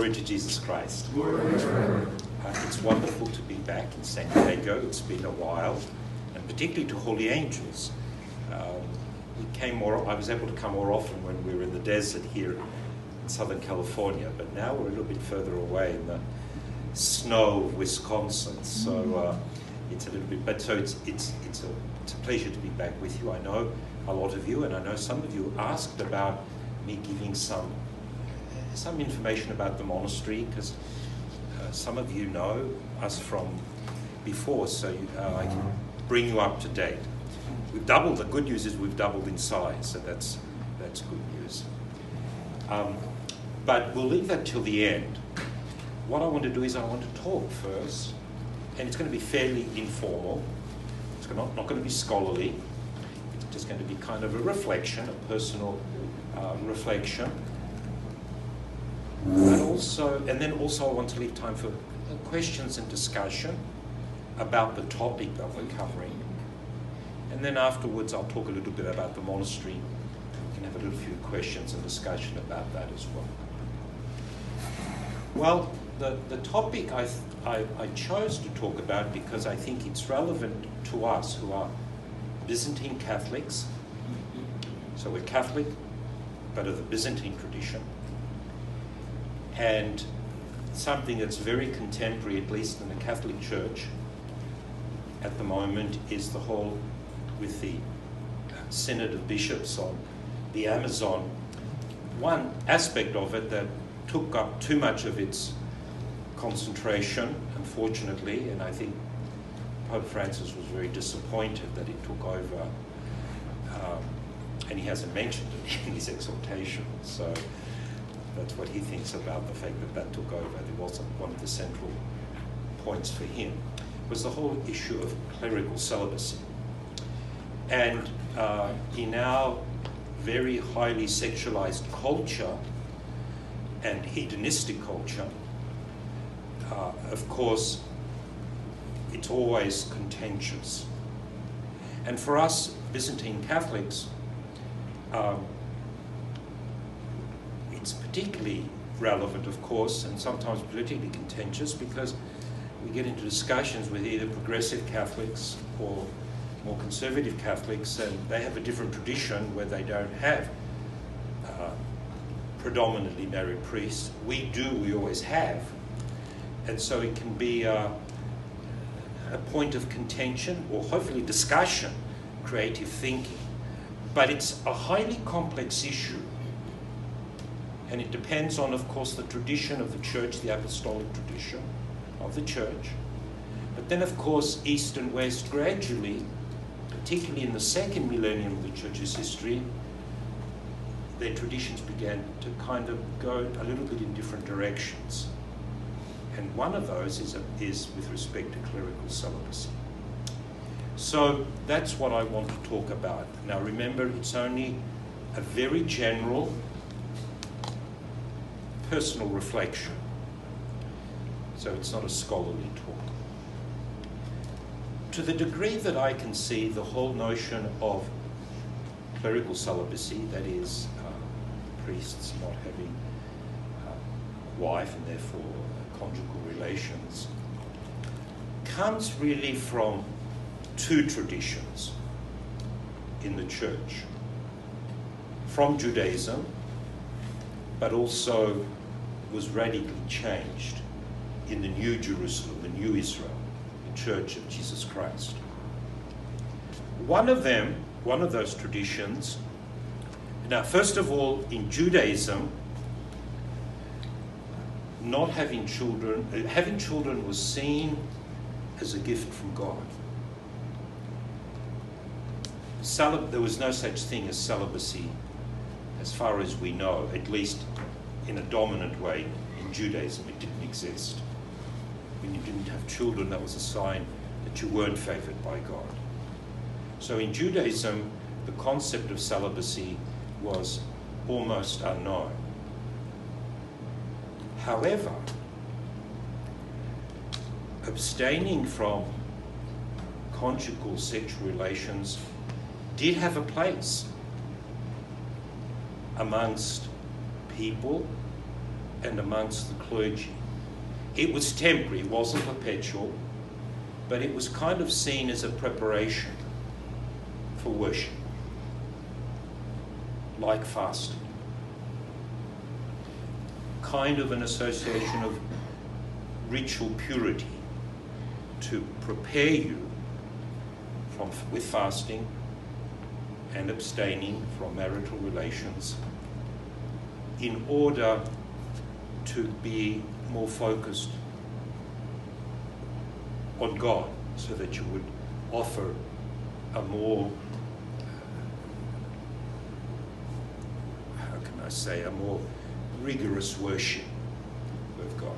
Glory to Jesus Christ. It's wonderful to be back in San Diego. It's been a while, and particularly to Holy Angels. I was able to come more often when we were in the desert here in Southern California, but now we're a little bit further away in the snow of Wisconsin. So it's a little bit, but so it's a pleasure to be back with you. I know a lot of you, and I know some of you asked about me giving some information about the monastery, because some of you know us from before, so I can bring you up to date. We've doubled. The good news is we've doubled in size, so that's good news. But we'll leave that till the end. What I want to do is I want to talk first, and it's going to be fairly informal. It's not going to be scholarly. It's just going to be kind of a reflection, a personal reflection. And then also I want to leave time for questions and discussion about the topic that we're covering. And then afterwards I'll talk a little bit about the monastery. We can have a little few questions and discussion about that as well. Well, the topic I chose to talk about because I think it's relevant to us who are Byzantine Catholics. So we're Catholic, but of the Byzantine tradition. And something that's very contemporary, at least in the Catholic Church at the moment, is the whole, with the Synod of Bishops on the Amazon, one aspect of it that took up too much of its concentration, unfortunately, and I think Pope Francis was very disappointed that it took over, and he hasn't mentioned it in his exhortation, so that's what he thinks about the fact that took over. It wasn't one of the central points for him, was the whole issue of clerical celibacy. And in our very highly sexualized culture and hedonistic culture, of course, it's always contentious. And for us Byzantine Catholics, it's particularly relevant, of course, and sometimes politically contentious, because we get into discussions with either progressive Catholics or more conservative Catholics, and they have a different tradition where they don't have predominantly married priests. We do, we always have. And so it can be a point of contention, or hopefully discussion, creative thinking. But it's a highly complex issue. And it depends on, of course, the tradition of the Church, the apostolic tradition of the Church. But then, of course, East and West gradually, particularly in the second millennium of the Church's history, their traditions began to kind of go a little bit in different directions. And one of those is with respect to clerical celibacy. So that's what I want to talk about. Now remember, it's only a very general personal reflection. So it's not a scholarly talk. To the degree that I can see the whole notion of clerical celibacy, that is, priests not having a wife and therefore conjugal relations, comes really from two traditions in the Church. From Judaism, but also was radically changed in the New Jerusalem, the New Israel, the Church of Jesus Christ. One of those traditions, now first of all, in Judaism, not having children was seen as a gift from God. There was no such thing as celibacy, as far as we know, at least in a dominant way in Judaism. It didn't exist. When you didn't have children, that was a sign that you weren't favored by God. So in Judaism, the concept of celibacy was almost unknown. However, abstaining from conjugal sexual relations did have a place amongst people and amongst the clergy. It was temporary, it wasn't perpetual, but it was kind of seen as a preparation for worship, like fasting. Kind of an association of ritual purity to prepare you with fasting and abstaining from marital relations in order to be more focused on God, so that you would offer a more, how can I say, a more rigorous worship with God.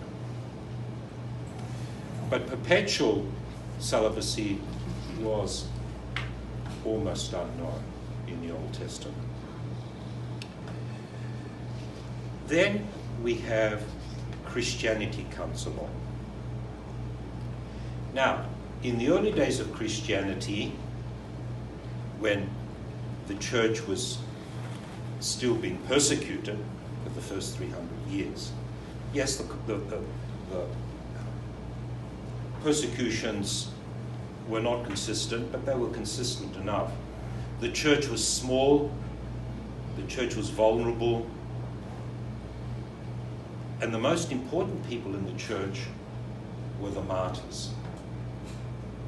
But perpetual celibacy was almost unknown in the Old Testament. Then we have Christianity comes along. Now, in the early days of Christianity, when the church was still being persecuted for the first 300 years, yes, the persecutions were not consistent, but they were consistent enough. The church was small, the church was vulnerable, and the most important people in the church were the martyrs.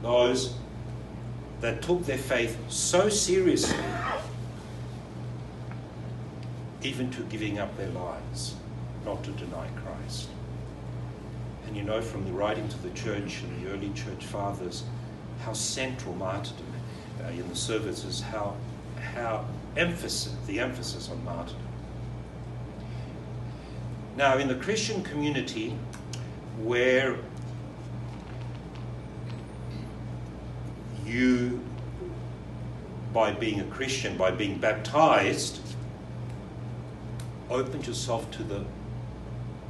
Those that took their faith so seriously, even to giving up their lives, not to deny Christ. And you know from the writings of the church and the early church fathers how central martyrdom in the services, how the emphasis on martyrdom. Now, in the Christian community, where you, by being a Christian, by being baptized, opened yourself to the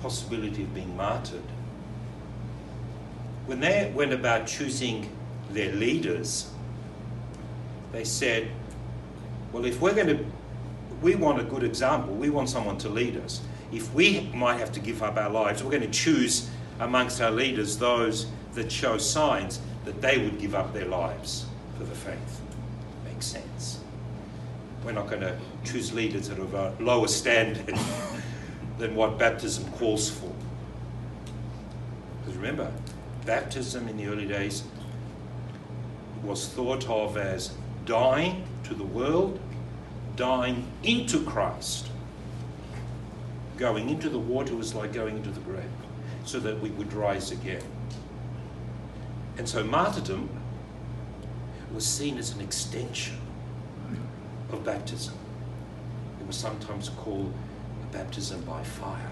possibility of being martyred. When they went about choosing their leaders, they said, well, if we want a good example, we want someone to lead us. If we might have to give up our lives, we're going to choose amongst our leaders those that show signs that they would give up their lives for the faith. Makes sense. We're not going to choose leaders that are of a lower standard than what baptism calls for. Because remember, baptism in the early days was thought of as dying to the world, dying into Christ. Going into the water was like going into the grave, so that we would rise again. And so martyrdom was seen as an extension of baptism. It was sometimes called a baptism by fire.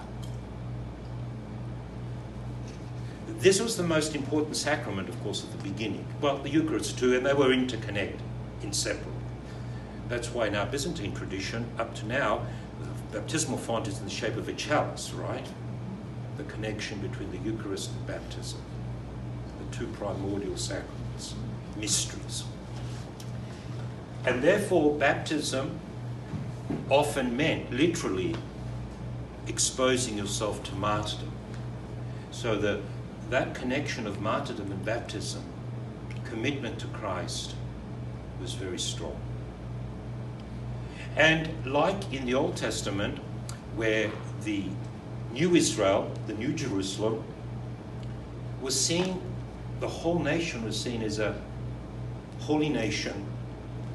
This was the most important sacrament, of course, at the beginning. Well, the Eucharist too, and they were interconnected, inseparable. That's why in our Byzantine tradition, up to now, the baptismal font is in the shape of a chalice, right? The connection between the Eucharist and baptism, the two primordial sacraments, mysteries. And therefore, baptism often meant, literally, exposing yourself to martyrdom. So that connection of martyrdom and baptism, commitment to Christ, was very strong. And like in the Old Testament, where the New Israel, the New Jerusalem, was seen, the whole nation was seen as a holy nation,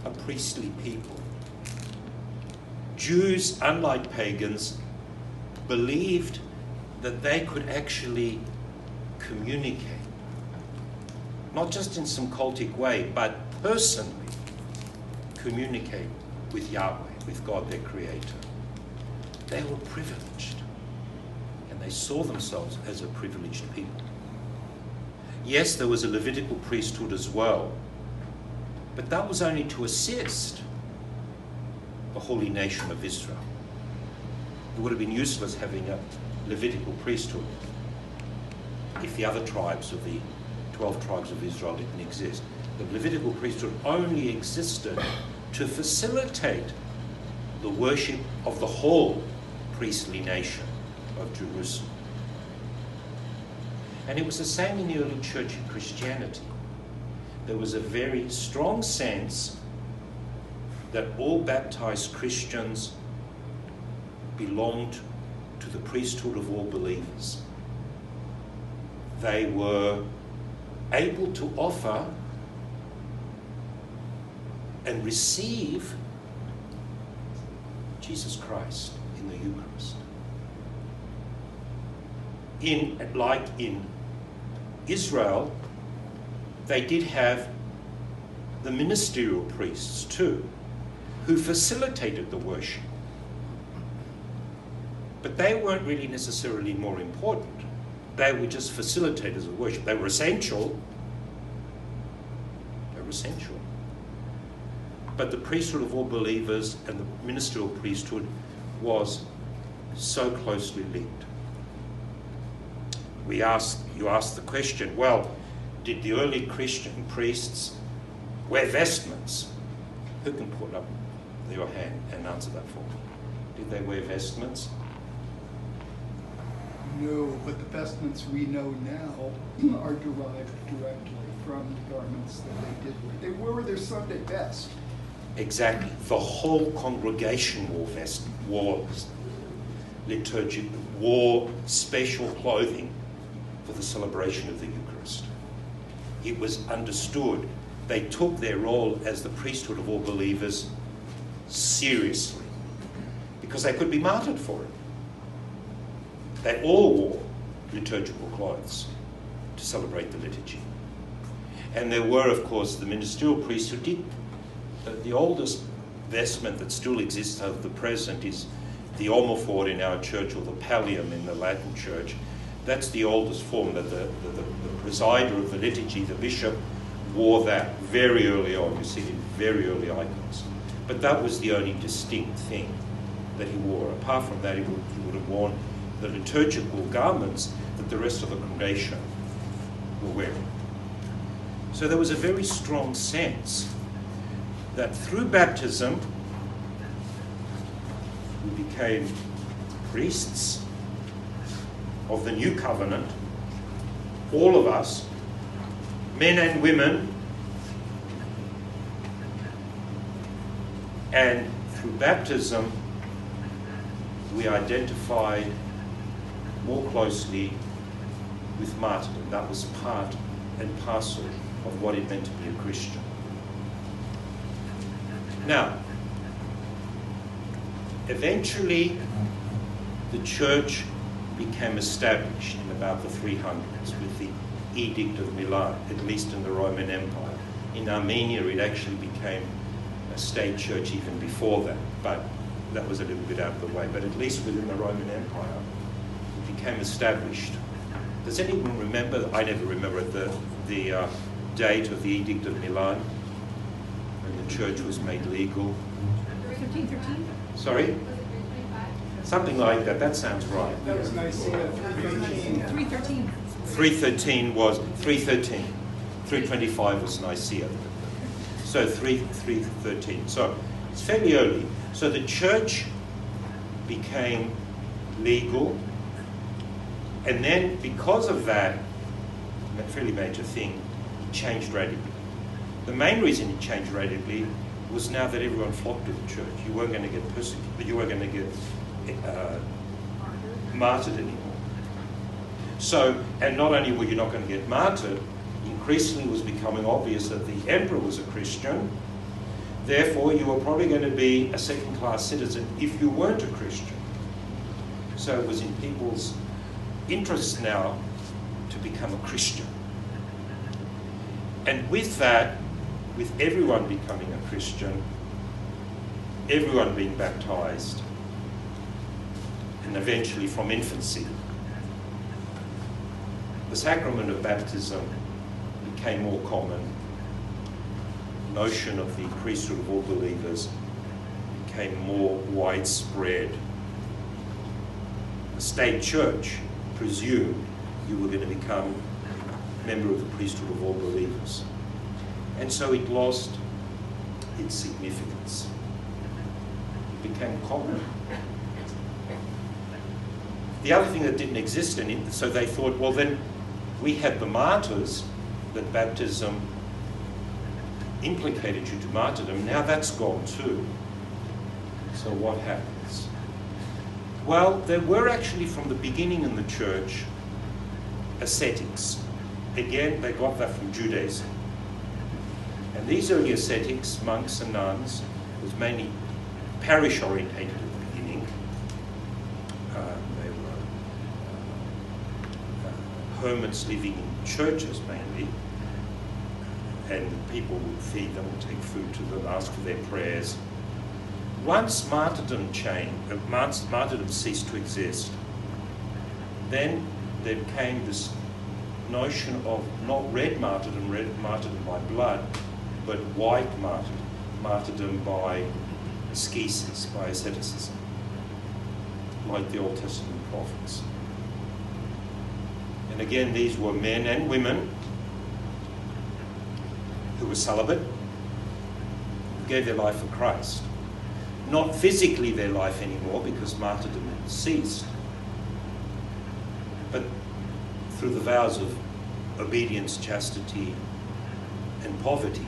a priestly people. Jews, unlike pagans, believed that they could actually communicate, not just in some cultic way, but personally communicate with Yahweh, with God their Creator. They were privileged, and they saw themselves as a privileged people. Yes, there was a Levitical priesthood as well, but that was only to assist the holy nation of Israel. It would have been useless having a Levitical priesthood if the other tribes of the 12 tribes of Israel didn't exist. The Levitical priesthood only existed to facilitate the worship of the whole priestly nation. of Jerusalem. And it was the same in the early church in Christianity. There was a very strong sense that all baptized Christians belonged to the priesthood of all believers. They were able to offer and receive Jesus Christ in the Eucharist. Like in Israel, they did have the ministerial priests too, who facilitated the worship. But they weren't really necessarily more important. They were just facilitators of worship. They were essential. They were essential. But the priesthood of all believers and the ministerial priesthood was so closely linked. You asked the question, well, did the early Christian priests wear vestments? Who can put up your hand and answer that for me? Did they wear vestments? No, but the vestments we know now are derived directly from the garments that they did wear. They wore their Sunday best. Exactly. The whole congregation wore liturgy, wore special clothing for the celebration of the Eucharist. It was understood. They took their role as the priesthood of all believers seriously because they could be martyred for it. They all wore liturgical clothes to celebrate the liturgy. And there were, of course, the ministerial priests who did. The oldest vestment that still exists of the present is the omophor in our church, or the pallium in the Latin church. That's the oldest form, that the presider of the liturgy, the bishop, wore that very early on. You see it in very early icons. But that was the only distinct thing that he wore. Apart from that, he would have worn the liturgical garments that the rest of the congregation were wearing. So there was a very strong sense that through baptism we became priests of the new covenant, all of us, men and women, and through baptism we identified more closely with martyrdom. That was part and parcel of what it meant to be a Christian. Now, eventually the church became established in about the 300s with the Edict of Milan, at least in the Roman Empire. In Armenia it actually became a state church even before that, but that was a little bit out of the way. But at least within the Roman Empire it became established. Does anyone remember? I never remember the date of the Edict of Milan when the church was made legal. 1313? Sorry? Something like that. That sounds right. That was Nicaea 313. 313. 313 was 313. 325 was Nicaea. So 313. So it's fairly early. So the church became legal, and then because of that, a fairly major thing, it changed radically. The main reason it changed radically was now that everyone flocked to the church. You weren't going to get persecuted. You weren't going to get martyred anymore. So, and not only were you not going to get martyred, increasingly it was becoming obvious that the emperor was a Christian. Therefore, you were probably going to be a second-class citizen if you weren't a Christian. So it was in people's interest now to become a Christian. And with that, with everyone becoming a Christian, everyone being baptized, and eventually from infancy, the sacrament of baptism became more common. The notion of the priesthood of all believers became more widespread. The state church presumed you were going to become a member of the priesthood of all believers. And so it lost its significance. It became common. The other thing that didn't exist in it, so they thought, well then, we had the martyrs, that baptism implicated you to martyrdom, now that's gone too. So what happens? Well, there were actually from the beginning in the church ascetics. Again, they got that from Judaism. And these early ascetics, monks and nuns, was mainly parish orientated at the beginning. They were hermits living in churches mainly, and people would feed them, take food to them, ask for their prayers. Once martyrdom ceased to exist, then there came this notion of not red martyrdom by blood, but white martyrdom by ascesis, by asceticism, like the Old Testament prophets. And again, these were men and women who were celibate, who gave their life for Christ. Not physically their life anymore, because martyrdom had ceased, but through the vows of obedience, chastity, and poverty,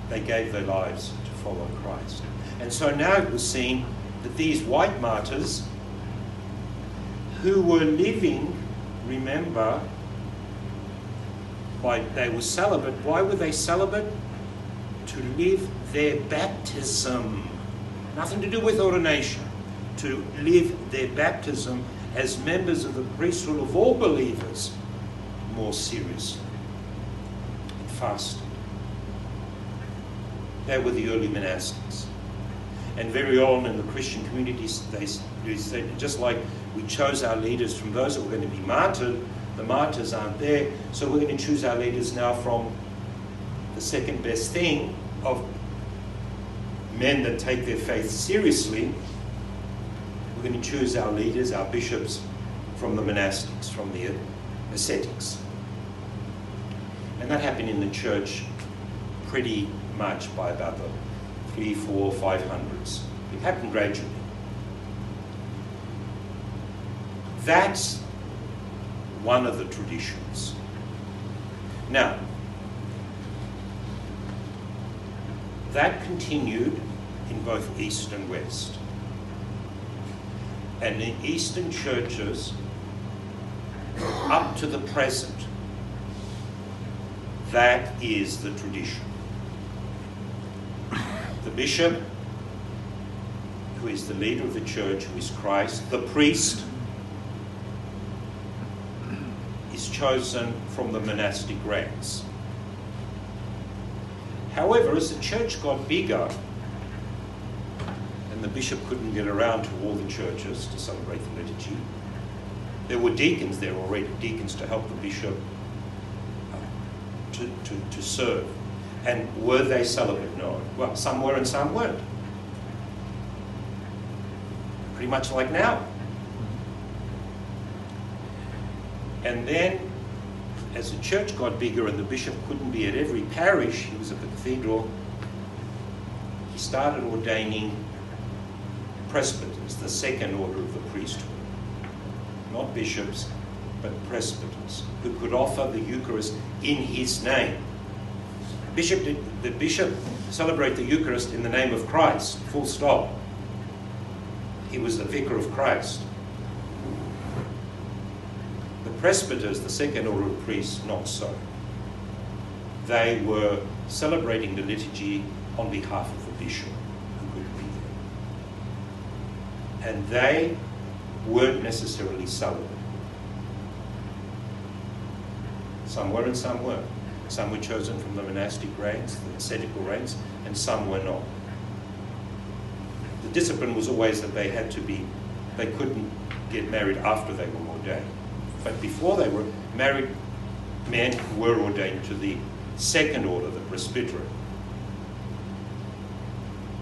they gave their lives to follow Christ. And so now it was seen that these white martyrs, who were living, remember, they were celibate. Why were they celibate? To live their baptism. Nothing to do with ordination. To live their baptism as members of the priesthood of all believers more seriously. And fasted. They were the early monastics. And very on in the Christian communities, they said, just like we chose our leaders from those that were going to be martyred, the martyrs aren't there, so we're going to choose our leaders now from the second best thing of men that take their faith seriously. We're going to choose our leaders, our bishops, from the monastics, from the ascetics. And that happened in the church pretty much by about the 300s, 400s, 500s. It happened gradually. That's one of the traditions. Now, that continued in both East and West. And in Eastern churches, up to the present, that is the tradition. The bishop, who is the leader of the church, who is Christ, the priest, is chosen from the monastic ranks. However, as the church got bigger, and the bishop couldn't get around to all the churches to celebrate the liturgy, there were deacons there already, deacons to help the bishop to serve. And were they celibate? No. Well, some were and some weren't. Pretty much like now. And then, as the church got bigger and the bishop couldn't be at every parish, he was at the cathedral, he started ordaining presbyters, the second order of the priesthood. Not bishops, but presbyters, who could offer the Eucharist in his name. The bishop celebrated the Eucharist in the name of Christ, full stop. He was the vicar of Christ. The presbyters, the second order of priests, not so. They were celebrating the liturgy on behalf of the bishop, who couldn't be there. And they weren't necessarily celibate. Some were and some weren't. Some were chosen from the monastic ranks, the ascetical ranks, and some were not. The discipline was always that they couldn't get married after they were ordained. But before they were married, men were ordained to the second order, the presbytery.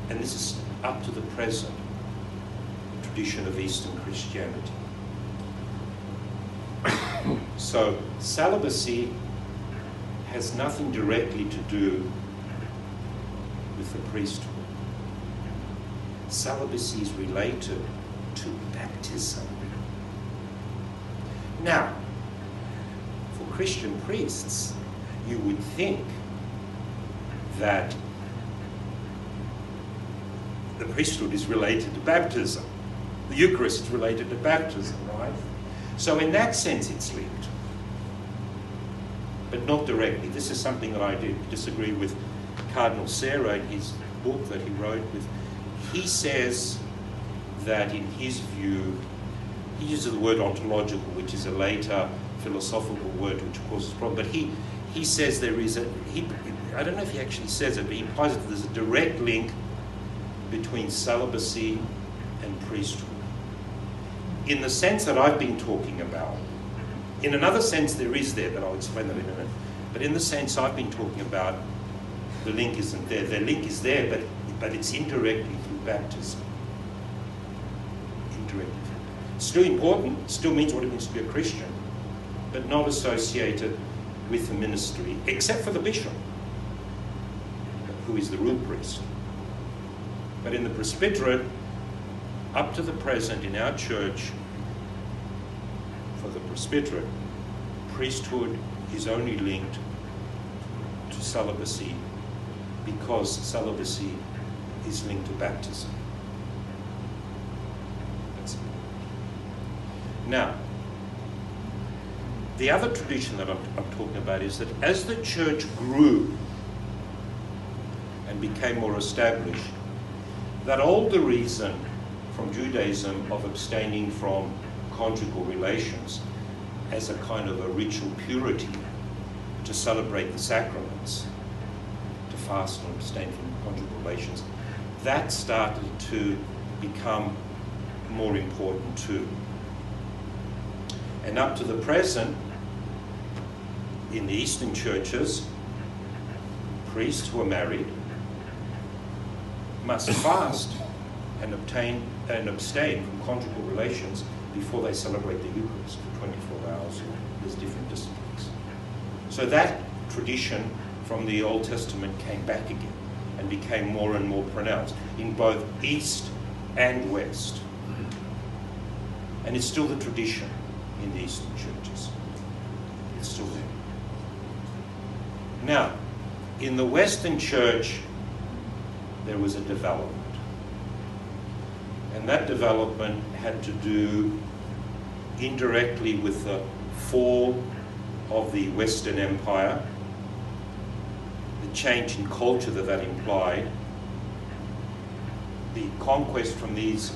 And this is up to the present tradition of Eastern Christianity. So celibacy has nothing directly to do with the priesthood. Celibacy is related to baptism. Now, for Christian priests, you would think that the priesthood is related to baptism. The Eucharist is related to baptism, right? So in that sense, it's linked, but not directly. This is something that I disagree with Cardinal Sarah in his book that he wrote with. He says that in his view, he uses the word ontological, which is a later philosophical word which causes problem, but he says there is I don't know if he actually says it, but he implies that there's a direct link between celibacy and priesthood. In the sense that I've been talking about, in another sense there is there, but I'll explain that in a minute. But in the sense I've been talking about, the link isn't there. The link is there, but it's indirectly through baptism. Indirectly. Still important, still means what it means to be a Christian, but not associated with the ministry, except for the bishop, who is the real priest. But in the presbyterate, up to the present in our church, for the presbyterate, priesthood is only linked to celibacy because celibacy is linked to baptism. That's it. Now, the other tradition that I'm talking about is that as the church grew and became more established, that older reason from Judaism of abstaining from conjugal relations as a kind of a ritual purity to celebrate the sacraments, to fast and abstain from conjugal relations, that started to become more important too. And up to the present, in the Eastern churches, priests who are married must fast and abstain from conjugal relations before they celebrate the Eucharist for 24 hours. There's different disciplines. So that tradition from the Old Testament came back again and became more and more pronounced in both East and West. And it's still the tradition in the Eastern churches. It's still there. Now, in the Western church, there was a development. And that development had to do indirectly with the fall of the Western Empire, the change in culture that implied, the conquest from these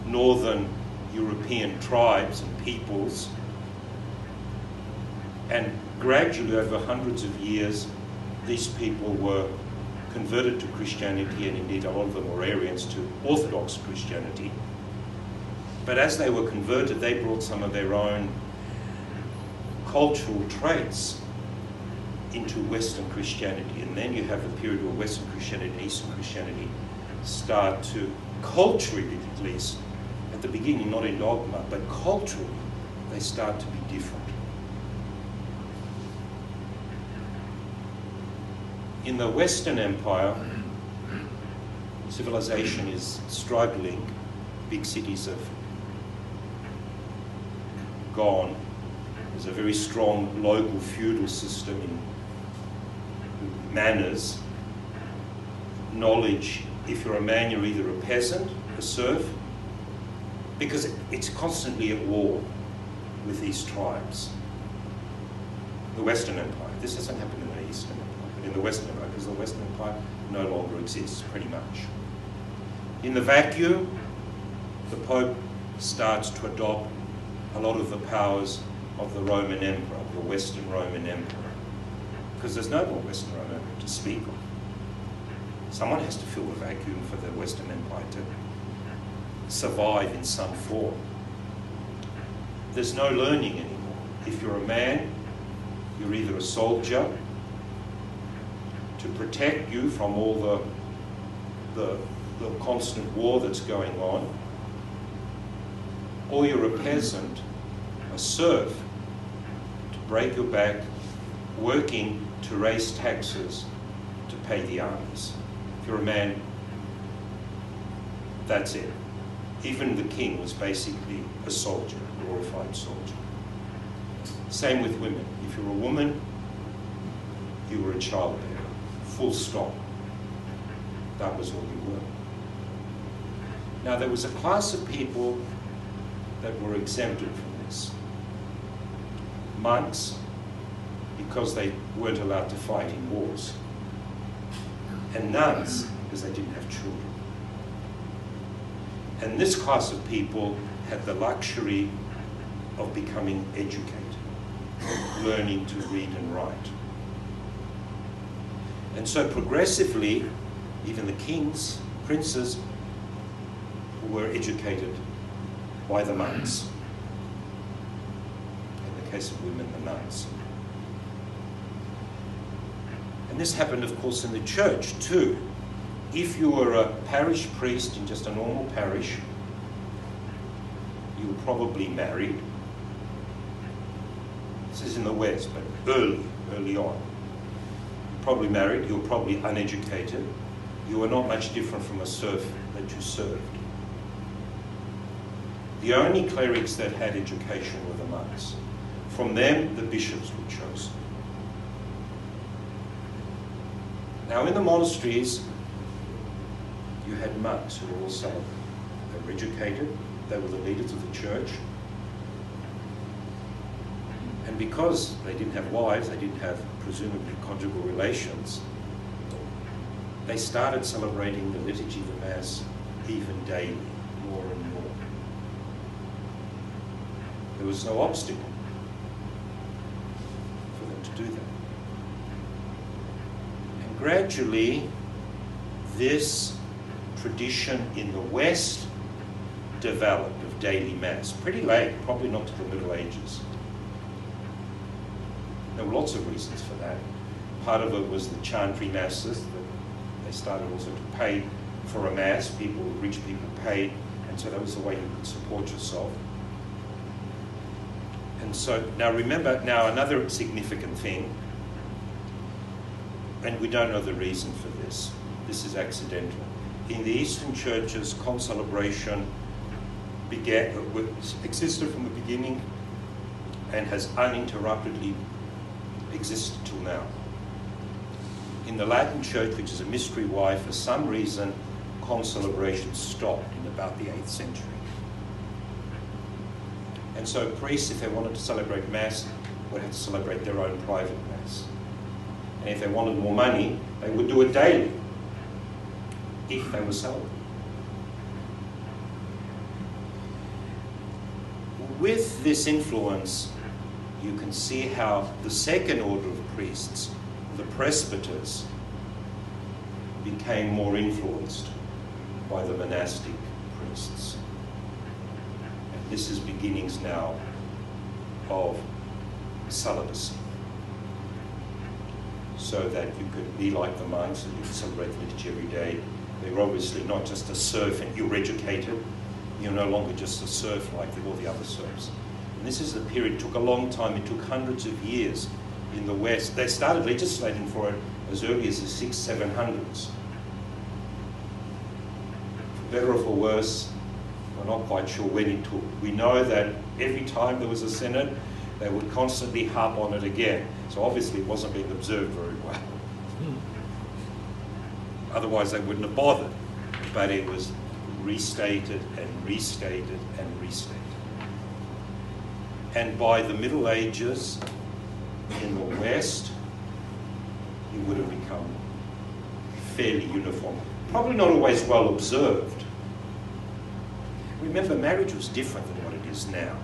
northern European tribes and peoples, and gradually over hundreds of years, these people were converted to Christianity, and indeed a lot of them were Arians, to Orthodox Christianity. But as they were converted, they brought some of their own cultural traits into Western Christianity. And then you have a period where Western Christianity and Eastern Christianity start to, culturally at least, at the beginning, not in dogma, but culturally, they start to be different. In the Western Empire, civilization is struggling. Big cities have gone. There's a very strong local feudal system in manners, knowledge. If you're a man, you're either a peasant, a serf, because it's constantly at war with these tribes. The Western Empire. This doesn't happen in the Eastern Empire. In the Western Empire, because the Western Empire no longer exists, pretty much. In the vacuum, the Pope starts to adopt a lot of the powers of the Roman Emperor, the Western Roman Emperor, because there's no more Western Roman Emperor to speak of. Someone has to fill the vacuum for the Western Empire to survive in some form. There's no learning anymore. If you're a man, you're either a soldier to protect you from all the constant war that's going on, or you're a peasant, a serf, to break your back, working to raise taxes to pay the armies. If you're a man, that's it. Even the king was basically a soldier, a glorified soldier. Same with women. If you were a woman, you were a childbearer. Full stop. That was all you were. Now, there was a class of people that were exempted from this. Monks, because they weren't allowed to fight in wars. And nuns, because they didn't have children. And this class of people had the luxury of becoming educated, learning to read and write. And so progressively, even the kings, princes, were educated by the monks. In the case of women, the nuns. And this happened, of course, in the church too. If you were a parish priest in just a normal parish, you were probably married. This is in the West, but early on. Probably married, you were probably uneducated. You were not much different from a serf that you served. The only clerics that had education were the monks. From them, the bishops were chosen. Now, in the monasteries, you had monks who were also they were educated. They were the leaders of the church. And because they didn't have wives, they didn't have presumably conjugal relations, they started celebrating the liturgy of the Mass even daily, more and more. There was no obstacle for them to do that. And gradually, this tradition in the West developed of daily Mass. Pretty late, probably not to the Middle Ages. There were lots of reasons for that. Part of it was the chantry masses. They started also to pay for a Mass. Rich people paid, and so that was the way you could support yourself. And so, now remember, another significant thing, and we don't know the reason for this. This is accidental. In the Eastern churches, concelebration existed from the beginning and has uninterruptedly existed till now. In the Latin Church, which is a mystery why, for some reason, concelebration stopped in about the 8th century. And so priests, if they wanted to celebrate Mass, would have to celebrate their own private Mass. And if they wanted more money, they would do it daily, if they were celibate. With this influence, you can see how the second order of priests, the presbyters, became more influenced by the monastic priests. And this is beginnings now of celibacy. So that you could be like the monks and you could celebrate the liturgy every day. They were obviously not just a serf and you were educated. You're no longer just a serf like all the other serfs. And this is a period, it took a long time, it took hundreds of years in the West. They started legislating for it as early as the 600s, 700s. For better or for worse, we're not quite sure when it took. We know that every time there was a synod, they would constantly harp on it again. So obviously it wasn't being observed very well. Otherwise they wouldn't have bothered. But it was restated and restated and restated. And by the Middle Ages, in the West, it would have become fairly uniform. Probably not always well observed. Remember, marriage was different than what it is now.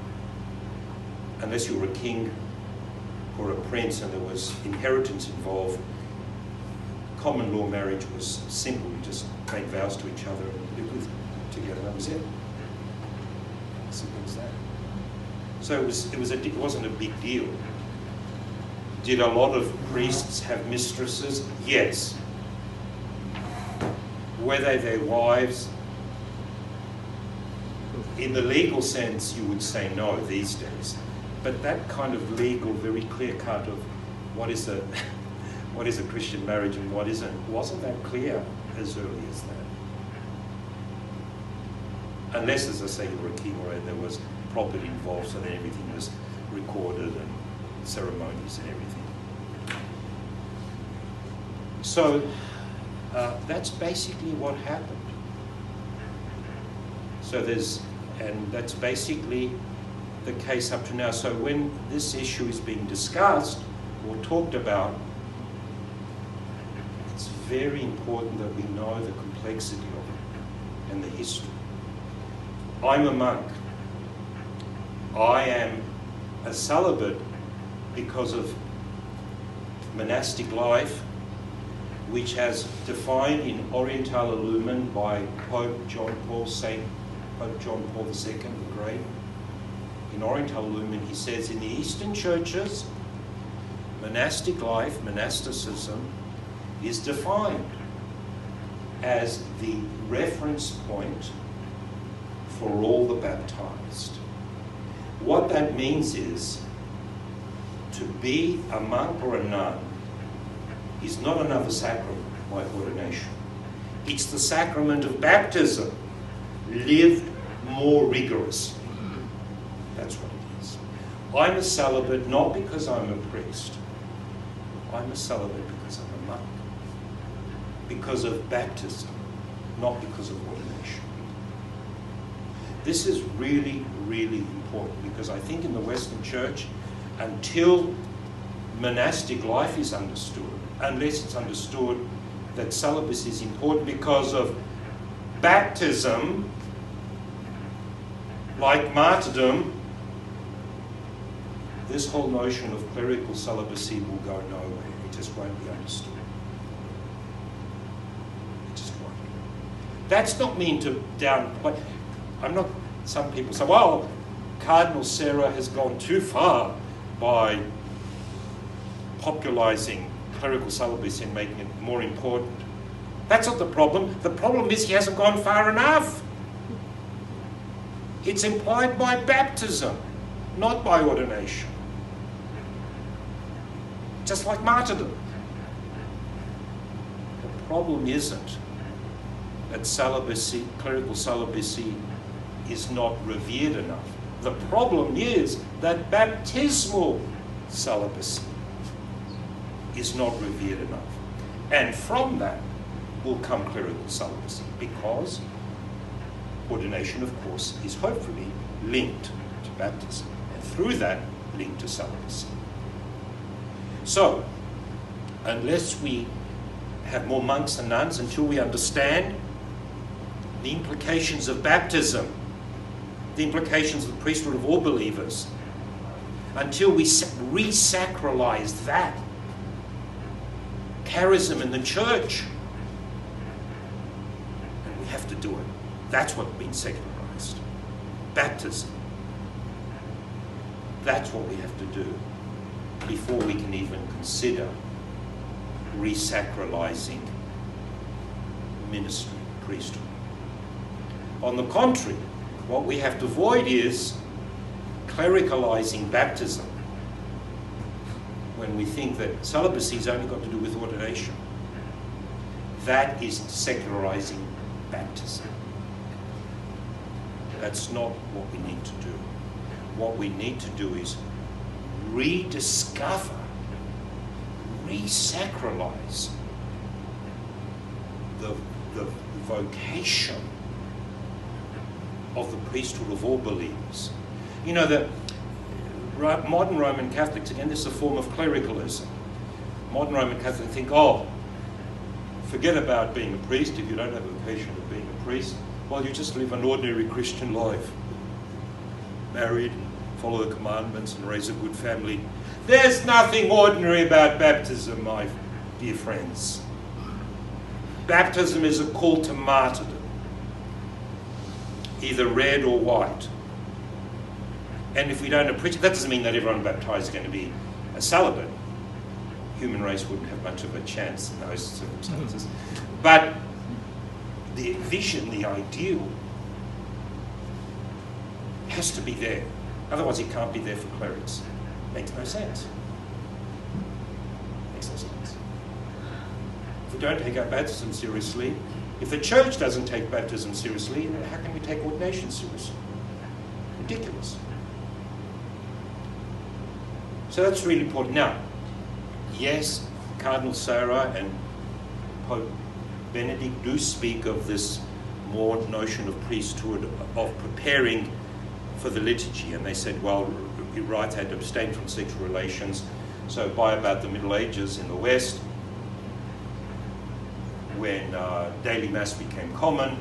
Unless you were a king or a prince and there was inheritance involved, common law marriage was simple. You just made vows to each other and lived together. That was it. Simple as that. So it wasn't a big deal. Did a lot of priests have mistresses? Yes. Were they their wives? In the legal sense, you would say no these days. But that kind of legal, very clear cut of what is a Christian marriage and what isn't, wasn't that clear as early as that. Unless, as I say, you were a king or there was property involved, so that everything was recorded and ceremonies and everything. So that's basically what happened. So that's basically the case up to now. So when this issue is being discussed or talked about, it's very important that we know the complexity of it and the history. I'm a monk. I am a celibate because of monastic life, which has defined in Orientale Lumen by Pope John Paul II, the Great. In Orientale Lumen, he says, in the Eastern churches, monastic life, monasticism, is defined as the reference point for all the baptized. What that means is, to be a monk or a nun is not another sacrament like ordination. It's the sacrament of baptism, lived more rigorously. That's what it is. I'm a celibate not because I'm a priest. I'm a celibate because I'm a monk. Because of baptism, not because of ordination. This is really, really important, because I think in the Western Church, until monastic life is understood, unless it's understood that celibacy is important because of baptism, like martyrdom, this whole notion of clerical celibacy will go nowhere. It just won't be understood. It just won't. That's not mean to downplay. Some people say, well, Cardinal Sarah has gone too far by popularizing clerical celibacy and making it more important. That's not the problem. The problem is he hasn't gone far enough. It's implied by baptism, not by ordination. Just like martyrdom. The problem isn't that celibacy, clerical celibacy, is not revered enough. The problem is that baptismal celibacy is not revered enough. And from that will come clerical celibacy, because ordination, of course, is hopefully linked to baptism, and through that, linked to celibacy. So, unless we have more monks and nuns, until we understand the implications of baptism, the implications of the priesthood of all believers, until we re-sacralize that charism in the church, and we have to do it. That's what's been secularized. Baptism. That's what we have to do before we can even consider re-sacralizing ministry, priesthood. On the contrary, what we have to avoid is clericalizing baptism when we think that celibacy has only got to do with ordination. That is secularizing baptism. That's not what we need to do. What we need to do is rediscover, re-sacralize the vocation of the priesthood of all believers. You know, the modern Roman Catholics, again, this is a form of clericalism. Modern Roman Catholics think, oh, forget about being a priest if you don't have a vocation of being a priest. Well, you just live an ordinary Christian life. Married, follow the commandments, and raise a good family. There's nothing ordinary about baptism, my dear friends. Baptism is a call to martyrdom, either red or white. And if we don't appreciate, that doesn't mean that everyone baptized is going to be a celibate. Human race wouldn't have much of a chance in those circumstances. But the vision, the ideal, has to be there. Otherwise it can't be there for clerics. Makes no sense. Makes no sense. If we don't take our baptism seriously, if the church doesn't take baptism seriously, how can we take ordination seriously? Ridiculous. So that's really important. Now, yes, Cardinal Sarah and Pope Benedict do speak of this more notion of priesthood, of preparing for the liturgy. And they said, well, the rites had to abstain from sexual relations. So by about the Middle Ages in the West, when daily Mass became common,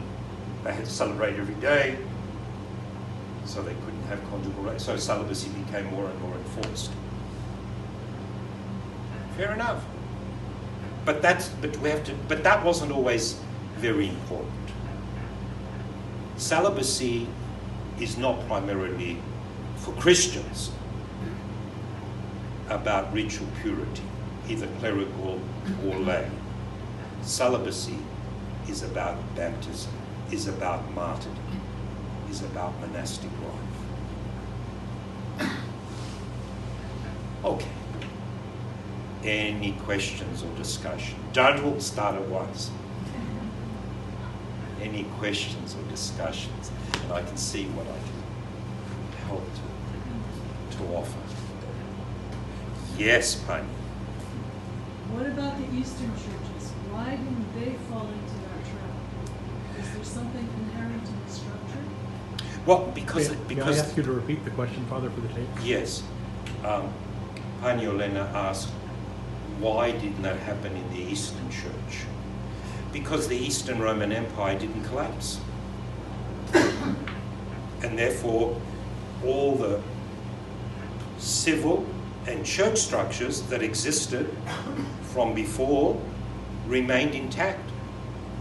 they had to celebrate every day, so they couldn't have conjugal relations. So celibacy became more and more enforced. Fair enough. But that wasn't always very important. Celibacy is not primarily for Christians about ritual purity, either clerical or lay. Celibacy is about baptism, is about martyrdom, is about monastic life. Okay. Any questions or discussion? Judge will start at once. Any questions or discussions? And I can see what I can help to offer. Yes, Pani. What about the Eastern churches? Why didn't they fall into that trap? Is there something inherent in the structure? Well, because May I ask you to repeat the question, Father, for the tape? Yes. Pani Olena asked, why didn't that happen in the Eastern Church? Because the Eastern Roman Empire didn't collapse. And therefore, all the civil and church structures that existed from before remained intact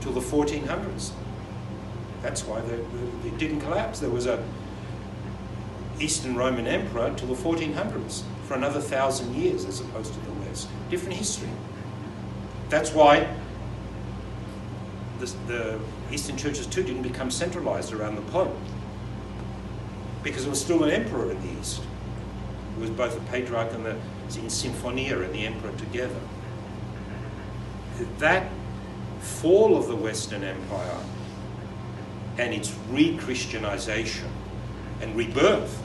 till the 1400s. That's why they didn't collapse. There was a Eastern Roman Emperor till the 1400s for another 1,000 years as opposed to the West. Different history. That's why the Eastern churches too didn't become centralized around the Pope, because there was still an emperor in the East. It was both the Patriarch and the Symphonia and the emperor together. That fall of the Western Empire and its re-Christianization and rebirth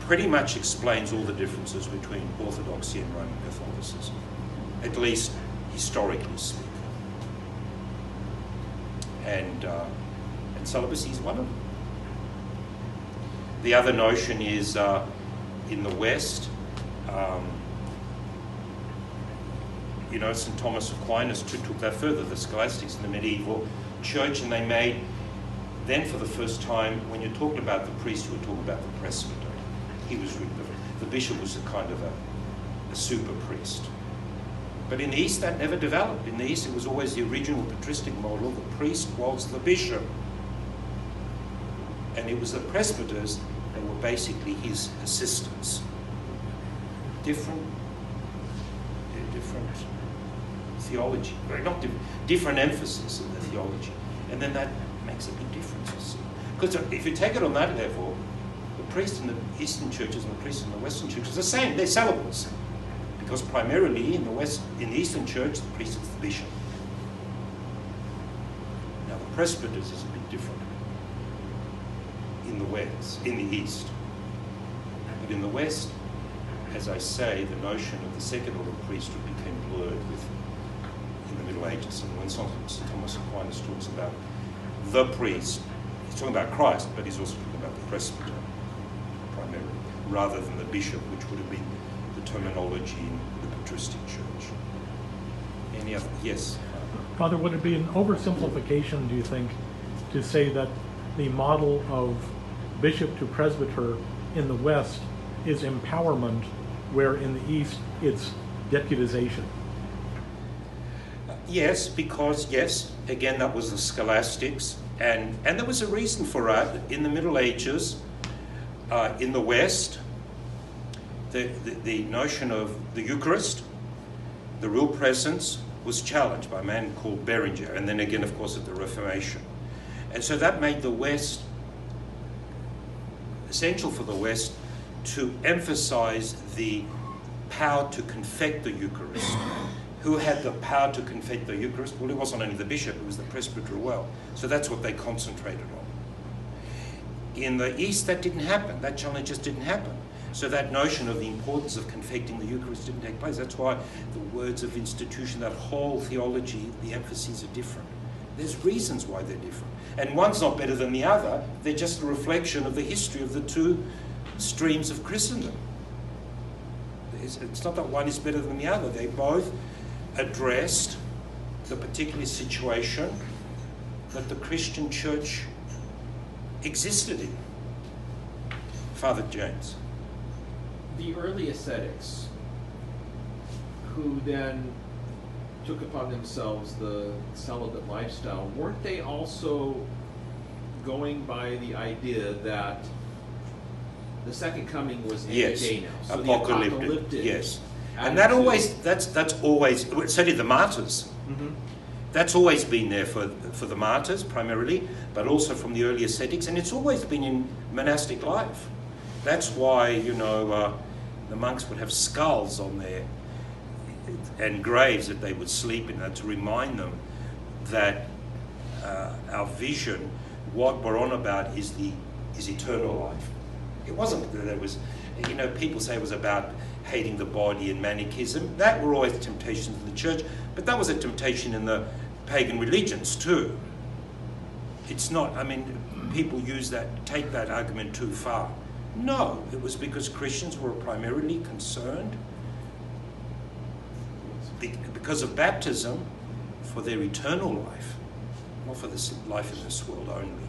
pretty much explains all the differences between Orthodoxy and Roman Catholicism, at least historically speaking. And celibacy is one of them. The other notion is in the West, St. Thomas Aquinas took that further, the scholastics in the medieval church, and they made, then for the first time, when you talked about the priest, you were talking about the presbyter. He was the bishop was a kind of a super priest. But in the East, that never developed. In the East, it was always the original patristic model. The priest was the bishop. And it was the presbyters that were basically his assistants. Different theology. Different emphasis in the theology. And then that makes a big difference, you see. Because if you take it on that level, the priest in the Eastern churches and the priest in the Western churches are the same. They're celibates. Because primarily in the Eastern Church, the priest is the bishop. Now the presbyters is a bit different in the East. But in the West, as I say, the notion of the second order priesthood became blurred in the Middle Ages. And when St. Thomas Aquinas talks about the priest, he's talking about Christ, but he's also talking about the presbyter primarily, rather than the bishop, which would have been the terminology in the patristic church. Any other? Yes? Father, would it be an oversimplification, do you think, to say that the model of bishop to presbyter in the West is empowerment, where in the East it's deputization? Yes, because, again, that was the scholastics, and there was a reason for it. In the Middle Ages, in the West, the notion of the Eucharist, the real presence, was challenged by a man called Berenger, and then again, of course, at the Reformation. And so that made the West, essential for the West, to emphasize the power to confect the Eucharist. Who had the power to confect the Eucharist? Well, it wasn't only the bishop, it was the presbyter as well. So that's what they concentrated on. In the East, that didn't happen. That challenge just didn't happen. So that notion of the importance of confecting the Eucharist didn't take place. That's why the words of institution, that whole theology, the emphases are different. There's reasons why they're different. And one's not better than the other. They're just a reflection of the history of the two streams of Christendom. It's not that one is better than the other. They both addressed the particular situation that the Christian church existed in. Father James. The early ascetics, who then took upon themselves the celibate lifestyle, weren't they also going by the idea that the second coming was any Yes, day now? So apocalyptic. The Yes, and that always that's always certainly the martyrs. Mm-hmm. That's always been there for the martyrs primarily, but also from the early ascetics, and it's always been in monastic life. That's why, the monks would have skulls on their and graves that they would sleep in, to remind them that our vision, what we're on about, is eternal life. It wasn't that it was, people say it was about hating the body and manichaeism. That were always temptations in the church, but that was a temptation in the pagan religions too. It's not, people take that argument too far. No, it was because Christians were primarily concerned, because of baptism, for their eternal life, not for this life in this world only.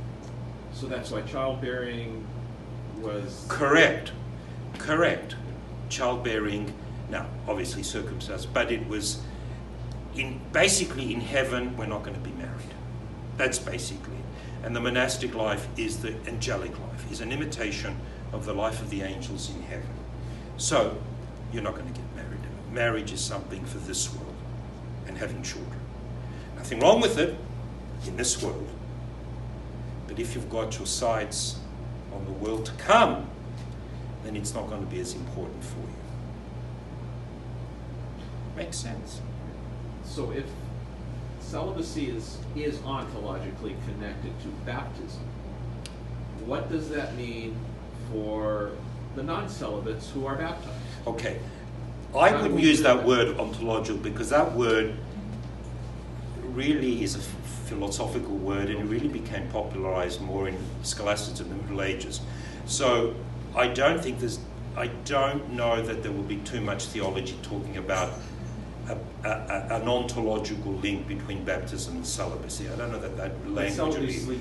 So that's why childbearing was... Correct. Childbearing, now obviously circumcised, but it was basically in heaven we're not going to be married. That's basically it. And the monastic life is the angelic life, is an imitation of the life of the angels in heaven. So you're not going to get married. Marriage is something for this world, and having children. Nothing wrong with it in this world. But if you've got your sights on the world to come, then it's not going to be as important for you. Makes sense. So if celibacy is ontologically connected to baptism, what does that mean for the non-celibates who are baptized? Okay. I wouldn't use that word ontological, because that word really is a philosophical word, and it really became popularized more in scholasticism in the Middle Ages. So I don't know that there will be too much theology talking about an ontological link between baptism and celibacy. I don't know that language Celibacy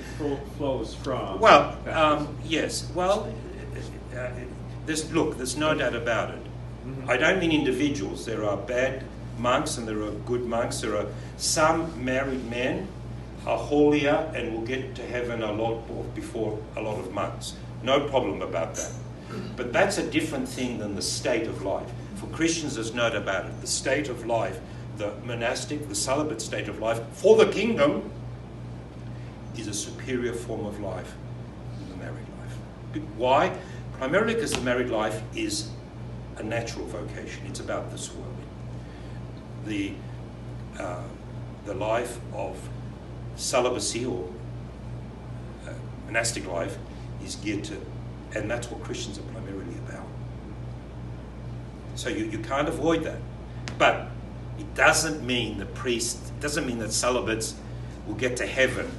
flows from baptism. Yes. Well, there's no doubt about it. Mm-hmm. I don't mean individuals. There are bad monks and there are good monks. There are some married men are holier and will get to heaven a lot before a lot of monks. No problem about that. But that's a different thing than the state of life. For Christians, there's no doubt about it. The state of life, the monastic, the celibate state of life for the kingdom is a superior form of life than the married life. Why? Primarily because the married life is a natural vocation. It's about this world. The life of celibacy or monastic life is geared to, and that's what Christians are primarily about. So you can't avoid that. But it doesn't mean that celibates will get to heaven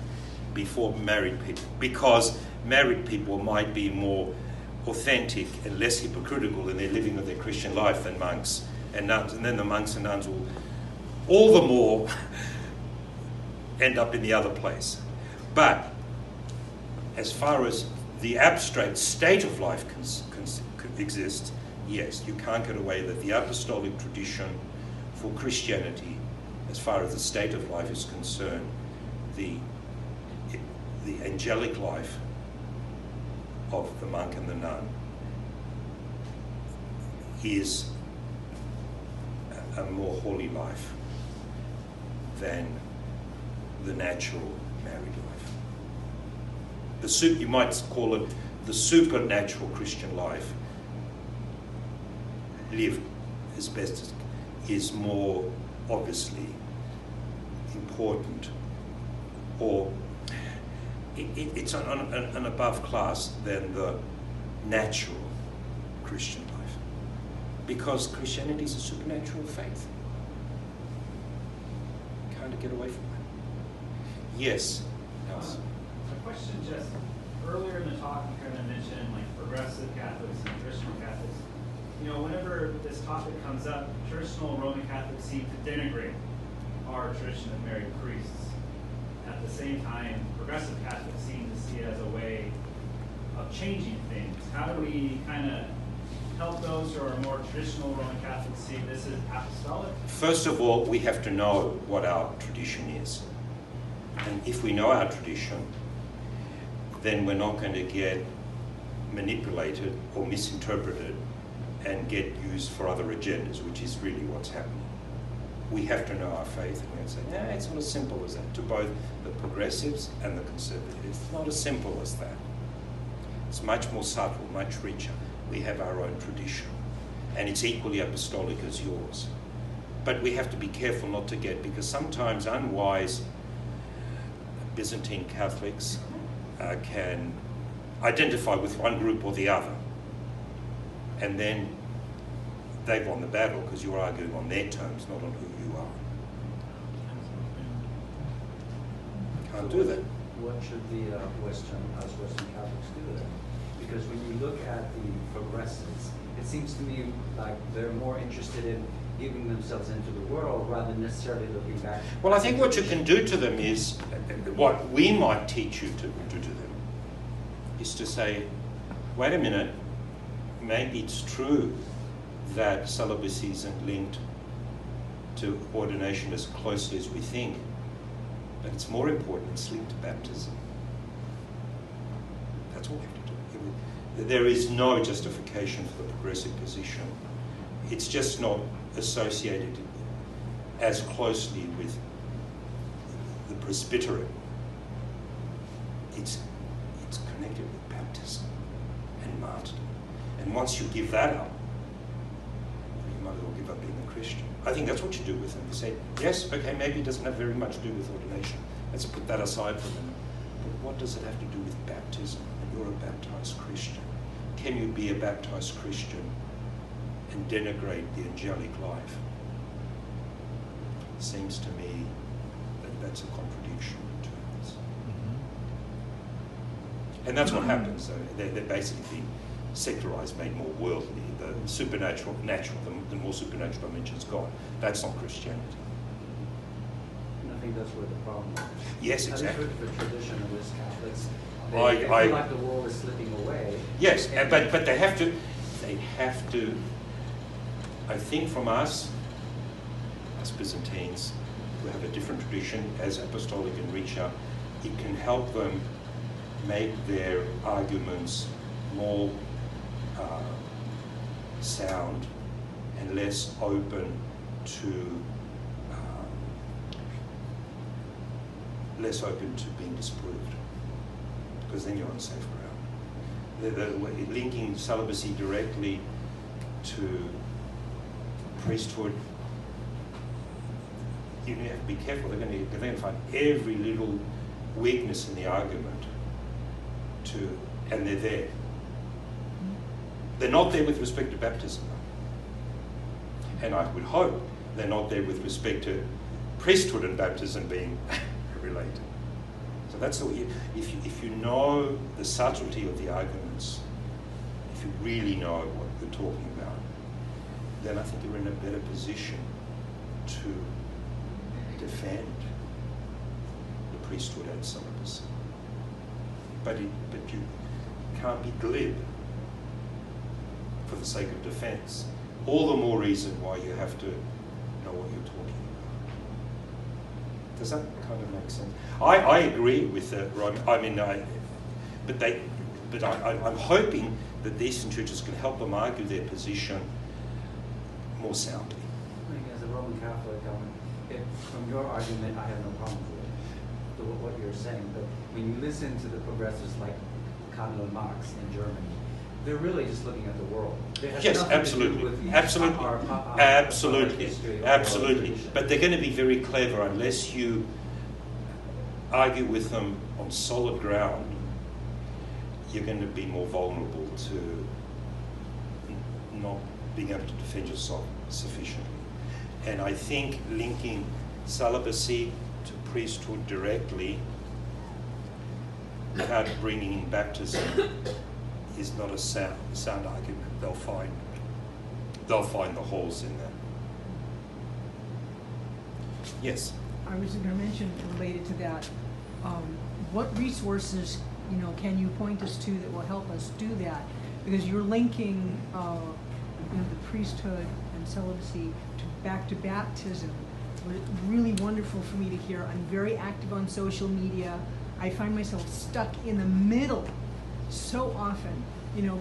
before married people, because married people might be more authentic and less hypocritical in their living of their Christian life than monks and nuns. And then the monks and nuns will all the more end up in the other place. But as far as the abstract state of life exists, yes, you can't get away that the apostolic tradition for Christianity, as far as the state of life is concerned, the angelic life of the monk and the nun is a more holy life than the natural married life. You might call it the supernatural Christian life, lived as best as is more obviously important, or it's an above class than the natural Christian life, because Christianity is a supernatural faith. Can't get away from that. Yes. Else. A question just earlier in the talk, you kind of mentioned like progressive Catholics and traditional Catholics. You know, whenever this topic comes up, traditional Roman Catholics seem to denigrate our tradition of married priests. At the same time, progressive Catholics seem to see it as a way of changing things. How do we kind of help those who are more traditional Roman Catholics see this as apostolic? First of all, we have to know what our tradition is. And if we know our tradition, then we're not going to get manipulated or misinterpreted and get used for other agendas, which is really what's happening. We have to know our faith, and we're going to say, no, it's not as simple as that, to both the progressives and the conservatives. It's not as simple as that. It's much more subtle, much richer. We have our own tradition, and it's equally apostolic as yours. But we have to be careful not to get, because sometimes unwise Byzantine Catholics can identify with one group or the other, and then they've won the battle because you're arguing on their terms, not on who you are. Can't do that. What should the Western Catholics do then? Because when you look at the progressives, it seems to me like they're more interested in giving themselves into the world rather than necessarily looking back. Well, I think what you can do to them is, what we might teach you to do to them, is to say, wait a minute, maybe it's true that celibacy isn't linked to ordination as closely as we think, but it's more important, it's linked to baptism. That's what we have to do. There is no justification for the progressive position. It's just not associated as closely with the presbyterate. It's connected with baptism and martyrdom. And once you give that up, you might as well give up being a Christian. I think that's what you do with them. You say, yes, okay, maybe it doesn't have very much to do with ordination. Let's put that aside for a minute. But what does it have to do with baptism? And you're a baptized Christian. Can you be a baptized Christian and denigrate the angelic life? It seems to me that that's a contradiction in terms. And that's what happens. They're basically being secularized, made more worldly. The supernatural, natural, the more supernatural dimension's gone. That's not Christianity. And I think that's where the problem is. Yes, exactly. I think for traditionalist Catholics, they I feel like the world is slipping away. Yes, but they have to, I think from us, as Byzantines, who have a different tradition, as apostolic and richer, it can help them make their arguments more sound and less open to being disproved, because then you're on safe ground. Linking celibacy directly to priesthood, you have to be careful. They're going to find every little weakness in the argument, and they're there. They're not there with respect to baptism, and I would hope they're not there with respect to priesthood and baptism being related. So that's the way. If you know the subtlety of the arguments, if you really know what you're talking about, then I think you're in a better position to defend the priesthood and celibacy. But you can't be glib for the sake of defense. All the more reason why you have to know what you're talking about. Does that kind of make sense? I agree with Roman. I mean, I'm hoping that the Eastern churches can help them argue their position more soundly. I think as a Roman Catholic, from your argument, I have no problem with what you're saying. But when you listen to the progressives like Cardinal Marx in Germany, they're really just looking at the world. Yes, absolutely, absolutely. But they're going to be very clever unless you argue with them on solid ground. You're going to be more vulnerable to not being able to defend yourself sufficiently. And I think linking celibacy to priesthood directly without bringing in baptism is not a sound argument. They'll find the holes in that. Yes. I was going to mention related to that, what resources, can you point us to that will help us do that? Because you're linking, the priesthood and celibacy back to baptism. It's really wonderful for me to hear. I'm very active on social media. I find myself stuck in the middle so often,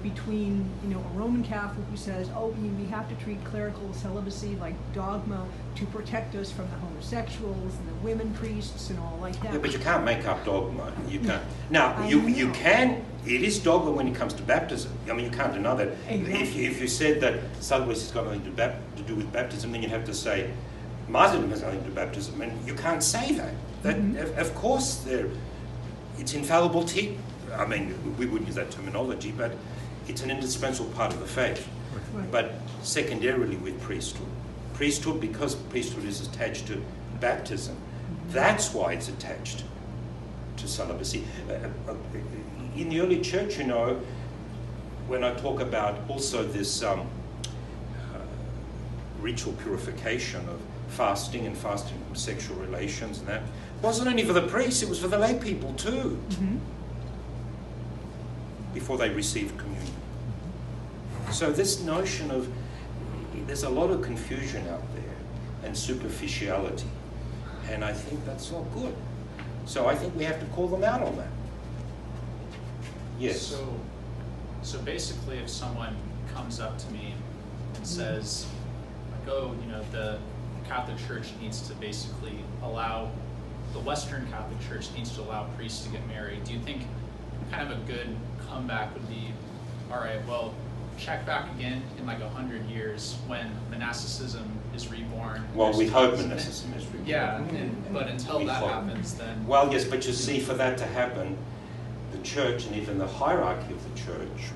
between, a Roman Catholic who says, we have to treat clerical celibacy like dogma to protect us from the homosexuals and the women priests and all like that. Yeah, but you can't make up dogma. You can't. Now, you can. It is dogma when it comes to baptism. I mean, you can't deny that. Exactly. If you said that celibacy has got nothing to do with baptism, then you'd have to say martyrdom has nothing to do with baptism, and you can't say that. Of course, it's infallible. I mean, we wouldn't use that terminology, but it's an indispensable part of the faith. Right. But secondarily with priesthood. Priesthood, because priesthood is attached to baptism, that's why it's attached to celibacy. In the early church, when I talk about also this ritual purification of fasting and fasting from sexual relations and that, it wasn't only for the priests, it was for the lay people too. Mm-hmm. Before they received communion. So this notion of, there's a lot of confusion out there and superficiality, and I think that's not good. So I think we have to call them out on that. Yes. So basically, if someone comes up to me and says, the Catholic Church needs to basically allow, the Western Catholic Church needs to allow priests to get married, do you think kind of a good comeback would be, all right, well, check back again in like 100 years when monasticism is reborn? Well, we hope monasticism is reborn. Yeah, but until that happens, then... Well, yes, but you see, for that to happen, the church and even the hierarchy of the church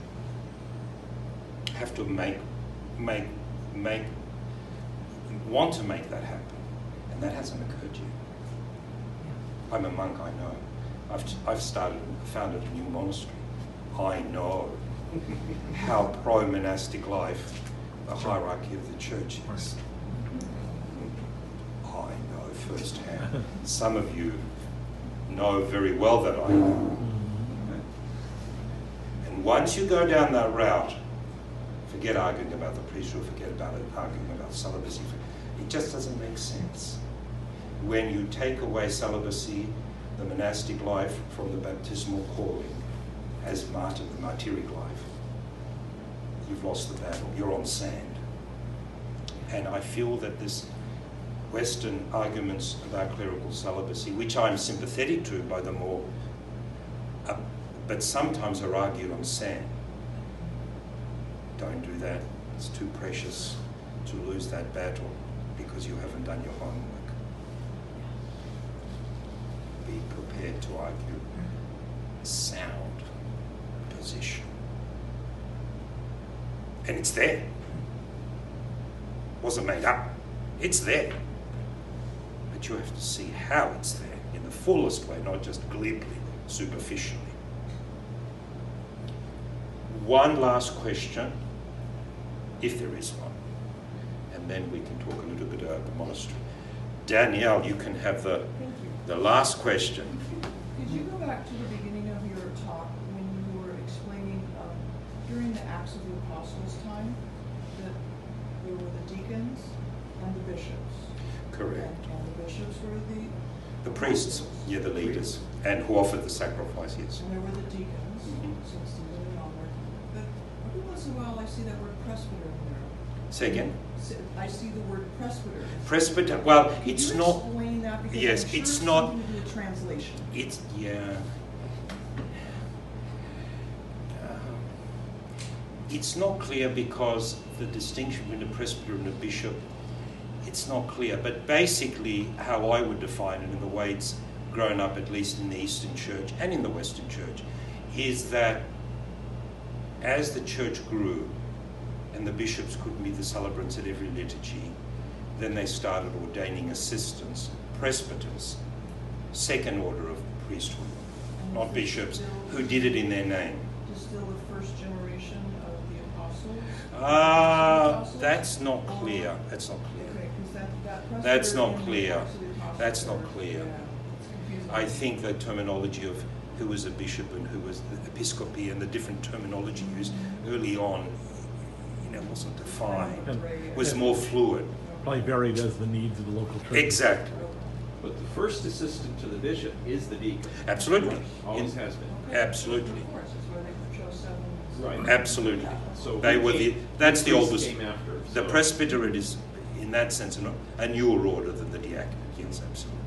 have to want to make that happen. And that hasn't occurred yet. I'm a monk, I know. I've founded a new monastery. I know how pro-monastic life the hierarchy of the church is. I know firsthand. Some of you know very well that I know. And once you go down that route, forget arguing about the priesthood, forget about arguing about celibacy. It just doesn't make sense. When you take away celibacy, the monastic life, from the baptismal calling as the martyric life, you've lost the battle. You're on sand. And I feel that this Western arguments about clerical celibacy, which I'm sympathetic to by the more, but sometimes are argued on sand. Don't do that. It's too precious to lose that battle because you haven't done your homework. Be prepared to argue a sound position. And it's there. Wasn't made up. It's there. But you have to see how it's there in the fullest way, not just glibly, superficially. One last question, if there is one, and then we can talk a little bit about the monastery. Danielle, you can have the last question. Could you go back to the beginning of your talk when you were explaining during the Acts of the Apostles' time that there were the deacons and the bishops? Correct. And the bishops were The priests, yeah, the leaders, and who offered the sacrifice, yes. And there were the deacons, since Stephen and onward. But every once in a while I see that word presbyter in there. Say again? I see the word presbyter. Presbyter, well, Can it's you not... explain that? Because Yes, I'm sure it's not... something to do with translation. It's, yeah... It's not clear because the distinction between a presbyter and a bishop, it's not clear. But basically, how I would define it, and the way it's grown up, at least in the Eastern Church and in the Western Church, is that as the church grew, and the bishops couldn't be the celebrants at every liturgy. Then they started ordaining assistants, presbyters, second order of priesthood, not bishops, who did it in their name. Still the first generation of the apostles? That's not clear. That's not clear. Okay, 'cause that That's not presbyter clear. and the apostles That's not are- clear. yeah, it's confusing. I think the terminology of who was a bishop and who was the episcopae and the different terminology used early on, wasn't defined. And- Was more fluid. Probably varied as the needs of the local church. Exactly. But the first assistant to the bishop is the deacon. Absolutely. Always has been. Absolutely. Of course, that's why they chose seven. Right. Absolutely. So They who were came- that's the who oldest. came after, The so- presbyterate is, in that sense, a newer order than the diaconate. Yes, absolutely.